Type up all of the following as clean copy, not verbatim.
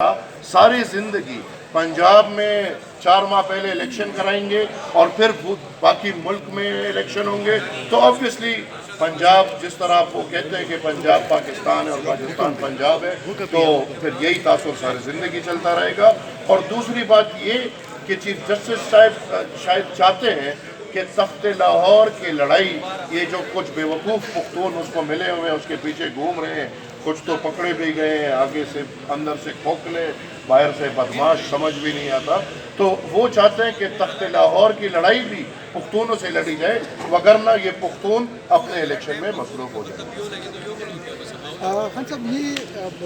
सारी ज़िंदगी पंजाब में 4 माह पहले इलेक्शन कराएंगे और फिर बाकी मुल्क में इलेक्शन होंगे, तो ऑब्वियसली पंजाब, जिस तरह आप वो कहते हैं कि पंजाब पाकिस्तान है और पाकिस्तान पंजाब है, तो फिर यही तासुर सारी ज़िंदगी चलता रहेगा। और दूसरी बात ये कि चीफ जस्टिस साहब शायद चाहते हैं कि तख्त लाहौर की लड़ाई, ये जो कुछ बेवकूफ़ पुख्तून उसको मिले हुए हैं उसके पीछे घूम रहे हैं, कुछ तो पकड़े भी गए हैं, आगे से अंदर से खोखले, बाहर से बदमाश, समझ भी नहीं आता, तो वो चाहते हैं कि तख्त लाहौर की लड़ाई भी पुख्तूनों से लड़ी जाए, वगरना ये पुख्तून अपने इलेक्शन में मसरूफ़ हो जाए। खान साहब, ये अब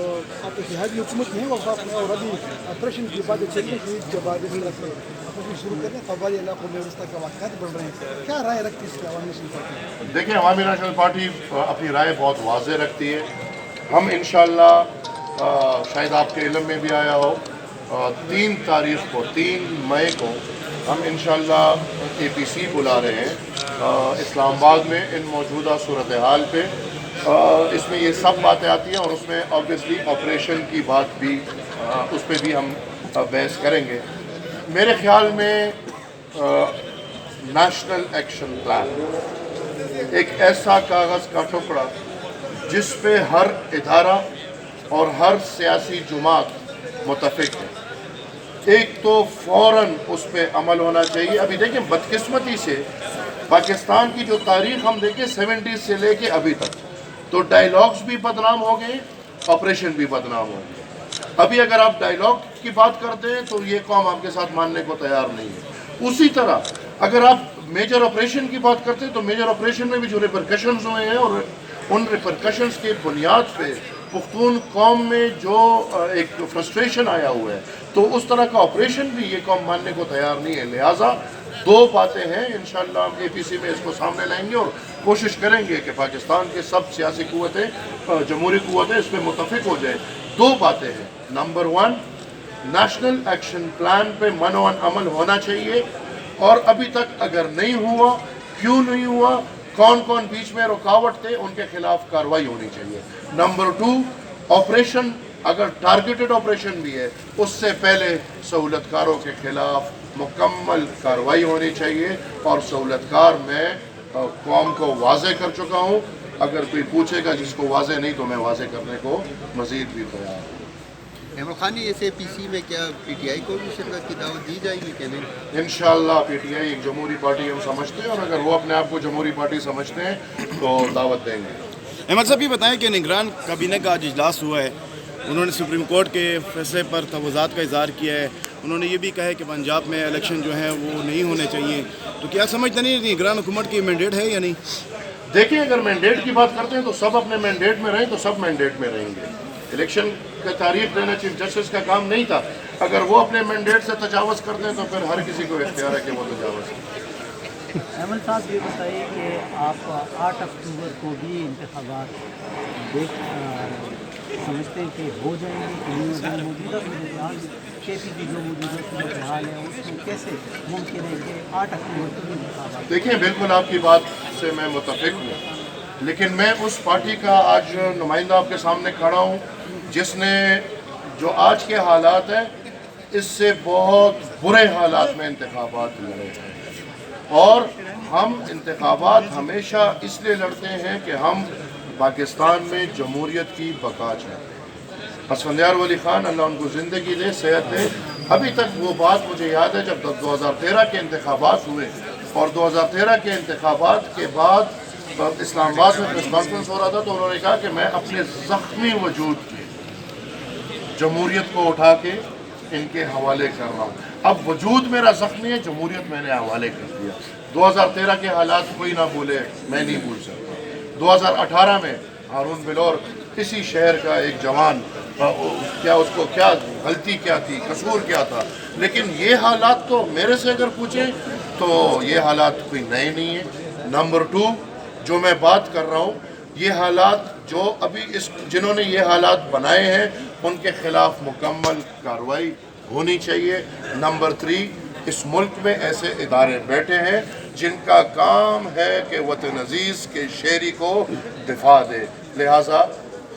आप इत्तेहादी हुकूमत में और अभी ऑपरेशन की बातें चल रही थी, जब आप इस तरह से ऑपरेशन शुरू कर रहे हैं, कबाली इलाकों में उस तरह के वाक़यात बढ़ रहे हैं, क्या राय रखती है इसकी अवामी नेशनल पार्टी? देखिए, अवामी नेशनल पार्टी अपनी राय बहुत वाज़ेह रखती है। हम इंशाअल्लाह, शायद आपके इल्म में भी आया हो, 3 तारीख़ को, 3 मई को हम इंशाअल्लाह APC बुला रहे हैं इस्लामाबाद में इन मौजूदा सूरत हाल पे। इसमें ये सब बातें आती हैं और उसमें ऑब्वियसली ऑपरेशन की बात भी, उस पर भी हम बहस करेंगे। मेरे ख्याल में नेशनल एक्शन प्लान एक ऐसा कागज़ का टुकड़ा जिस पे हर इदारा और हर सियासी जमात मुतफिक है, एक तो फ़ौरन उस पर अमल होना चाहिए। अभी देखिए, बदकिस्मती से पाकिस्तान की जो तारीख़ हम देखें 70s से लेके अभी तक, तो डायलॉग्स भी बदनाम हो गए, ऑपरेशन भी बदनाम हो गए। अभी अगर आप डायलॉग की बात करते हैं तो ये कौम आपके साथ मानने को तैयार नहीं है। उसी तरह अगर आप मेजर ऑपरेशन की बात करते हैं तो मेजर ऑपरेशन में भी जो रिपरकशंस हुए हैं और उन रिपरकशंस के बुनियाद पे पुख्तून कौम में जो एक फ्रस्ट्रेशन आया हुआ है, तो उस तरह का ऑपरेशन भी ये कौम मानने को तैयार नहीं है। लिहाजा 2 बातें हैं, इंशाअल्लाह हम APC में इसको सामने लाएंगे और कोशिश करेंगे कि पाकिस्तान के सब सियासी कुव्वतें, जमहूरी कुव्वतें इस पर मुतफिक हो जाए। 2 बातें हैं। नंबर 1, नेशनल एक्शन प्लान पे मनोअन अमल होना चाहिए, और अभी तक अगर नहीं हुआ, क्यों नहीं हुआ, कौन कौन बीच में रुकावट थे, उनके खिलाफ कार्रवाई होनी चाहिए। नंबर 2, ऑपरेशन अगर टारगेटेड ऑपरेशन भी है, उससे पहले सहूलतकारों के खिलाफ मुकम्मल कार्रवाई होनी चाहिए। और सहूलतकार मैं कौम को वाज़े कर चुका हूँ, अगर कोई पूछेगा जिसको वाज़े नहीं तो मैं वाज़े करने को मज़ीद भी तैयार हूँ। इमरान खान, इस APC में क्या PTI को भी शिरकत की दावत दी जाएगी कि नहीं? इंशाअल्लाह PTI एक जमहूरी पार्टी हम समझते हैं, और अगर वो अपने आप को जमहूरी पार्टी समझते हैं तो दावत देंगे। अहमद साहब, ये बताएं कि निगरान काबीना का आज इजलास हुआ है, उन्होंने सुप्रीम कोर्ट के फैसले पर तवज़ात का इज़हार किया है। उन्होंने ये भी कहा है कि पंजाब में इलेक्शन जो हैं वो नहीं होने चाहिए, तो क्या समझते नहीं निगरान हुकूमत की मैंडेट है या नहीं? देखिए, अगर मैंडेट की बात करते हैं तो सब अपने मैंडेट में रहें तो सब मैंडेट में रहेंगे। इलेक्शन का तारीख देना चीफ जस्टिस का काम नहीं था। अगर वो अपने मैंडेट से तजावज़ कर दें तो फिर हर किसी को इख्तियार है कि वो तजावज़ करें। अहमद साहब, ये बताइए कि आप 8 अक्टूबर को भी इंतखाबात समझते हैं कि हो जाएंगे कि नहीं हो जाएंगे? मौजूदा KP की जो मौजूदा सूरत हाल है उसमें कैसे मुमकिन है कि 8 अक्टूबर को भी इंतखाबात? देखिए, बिल्कुल आपकी बात से मैं मुतफिक हूँ, लेकिन मैं उस पार्टी का आज नुमाइंदा आपके सामने खड़ा हूँ जिसने जो आज के हालात हैं इससे बहुत बुरे हालात में इंतखाबात लड़े हैं। और हम इंतखाबात हमेशा इसलिए लड़ते हैं कि हम पाकिस्तान में जमहूरियत की बका चाहते हैं। हसफंदियार वली खान, अल्लाह उनको ज़िंदगी दे, सेहत दे, अभी तक वो बात मुझे याद है जब 2013 के इंतखाबात हुए और 2013 के इंतखाबात के बाद इस्लामाबाद में प्रेस कॉन्फ्रेंस हो रहा था, तो उन्होंने कहा कि मैं अपने ज़ख्मी वजूद की जमहूरियत को उठा के इनके हवाले कर रहा हूँ। अब वजूद मेरा ज़ख्मी है, जमहूरियत मैंने हवाले कर दिया। 2013 के हालात कोई ना भूले, मैं नहीं भूल सकता। 2018 में हारून बिलोर, इसी शहर का एक जवान, क्या उसको क्या गलती क्या थी, कसूर क्या था, लेकिन ये हालात तो मेरे से अगर पूछें तो ये हालात कोई नए नहीं है। नंबर 2, जो मैं बात कर रहा हूँ, ये हालात जो अभी जिन्होंने ये हालात बनाए हैं उनके खिलाफ मुकम्मल कार्रवाई होनी चाहिए। नंबर 3, इस मुल्क में ऐसे इदारे बैठे हैं जिनका काम है कि वतन अजीज़ के शेरी को दिफा दे। लिहाजा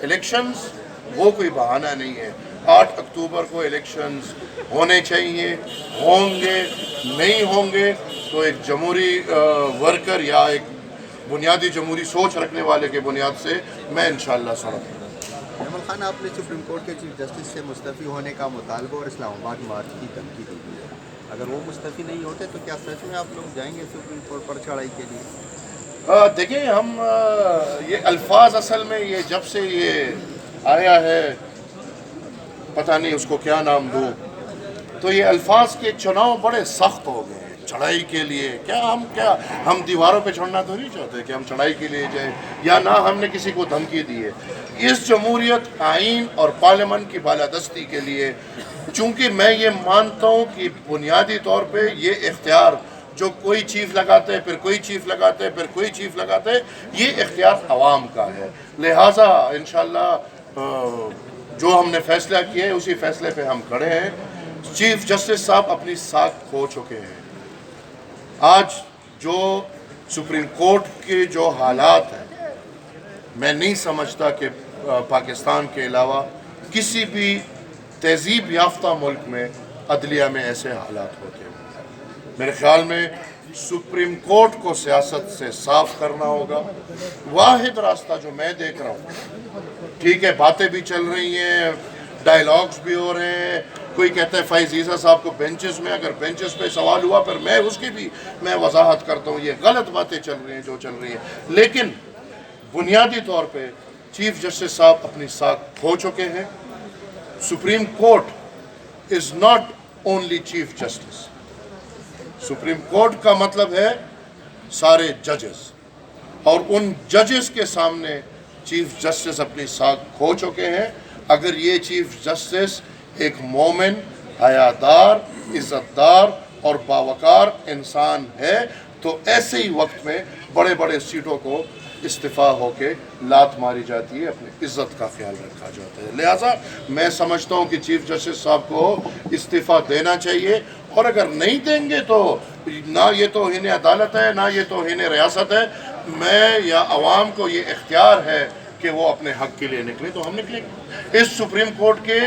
इलेक्शंस वो कोई बहाना नहीं है। 8 अक्टूबर को इलेक्शंस होने चाहिए, होंगे नहीं होंगे तो एक जमहूरी वर्कर या एक बुनियादी जमहूरी सोच रखने वाले के बुनियाद से मैं इंशाअल्लाह सड़क जमल खान, आपने सुप्रीम कोर्ट के चीफ जस्टिस से मुस्तफ़ी होने का मुतालबा और इस्लामाबाद मार्च की धमकी दी है। अगर वो मुस्तफ़ी नहीं होते तो क्या सच में आप लोग जाएंगे सुप्रीम कोर्ट पर चढ़ाई के लिए? देखिए, हम ये अल्फाज असल में ये जब से ये आया है, पता नहीं उसको क्या नाम दूँ, तो ये अल्फाज के चुनाव बड़े सख्त हो गए हैं चढ़ाई के लिए। क्या हम दीवारों पे चढ़ना तो नहीं चाहते कि हम चढ़ाई के लिए जाए, या ना हमने किसी को धमकी दी है। इस जमहूरियत, आइन और पार्लियामेंट की बालादस्ती के लिए, चूँकि मैं ये मानता हूँ कि बुनियादी तौर पे ये इख्तियार जो कोई चीफ लगाते हैं, फिर कोई चीफ लगाते हैं, फिर कोई चीफ लगाते हैं, ये इख्तियार अवाम का है। लिहाजा इंशाअल्लाह जो हमने फैसला किया है उसी फैसले पे हम खड़े हैं। चीफ जस्टिस साहब अपनी साख खो चुके हैं। आज जो सुप्रीम कोर्ट के जो हालात हैं, मैं नहीं समझता कि पाकिस्तान के अलावा किसी भी तहजीब याफ्ता मुल्क में अदलिया में ऐसे हालात होते हैं। मेरे ख्याल में सुप्रीम कोर्ट को सियासत से साफ करना होगा। वाहिद रास्ता जो मैं देख रहा हूँ, ठीक है, बातें भी चल रही हैं, डायलॉग्स भी हो रहे हैं, कोई कहता है फैज़ ईसा साहब को बेंचेस में, अगर बेंचेस पे सवाल हुआ फिर मैं उसकी भी वजाहत करता हूँ। ये गलत बातें चल रही हैं जो चल रही हैं, लेकिन बुनियादी तौर पे चीफ जस्टिस साहब अपनी साख खो चुके हैं। Supreme court is not only chief justice. Supreme court का मतलब है सारे जजेस, और उन जजेस के सामने चीफ जस्टिस अपनी साख खो चुके हैं। अगर ये चीफ जस्टिस एक मोमिन, हयादार, इज़्ज़तदार और बावकार इंसान है तो ऐसे ही वक्त में बड़े बड़े सीटों को इस्तीफ़ा होके लात मारी जाती है, अपनी इज़्ज़त का ख्याल रखा जाता है। लिहाजा मैं समझता हूँ कि चीफ जस्टिस साहब को इस्तीफ़ा देना चाहिए, और अगर नहीं देंगे तो ना ये तौहीन अदालत है, ना ये तौहीन रियासत है। मैं या अवाम को ये इख्तियार है कि वो अपने हक़ के लिए निकले तो हम निकलेंगे। इस सुप्रीम कोर्ट के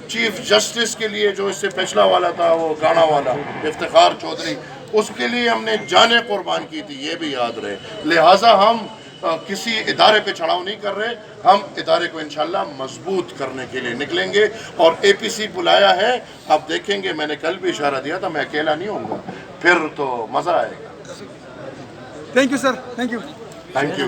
चीफ जस्टिस के लिए जो इससे पिछला वाला था, वो गाना वाला इफ्तिखार चौधरी, उसके लिए हमने जानें कुर्बान की थी, ये भी याद रहे। लिहाजा हम किसी इदारे पे चढ़ाव नहीं कर रहे, हम इदारे को इंशाल्लाह मजबूत करने के लिए निकलेंगे। और APC बुलाया है, आप देखेंगे, मैंने कल भी इशारा दिया था, मैं अकेला नहीं होऊंगा, फिर तो मज़ा आएगा। Thank you sir, thank you. Thank you.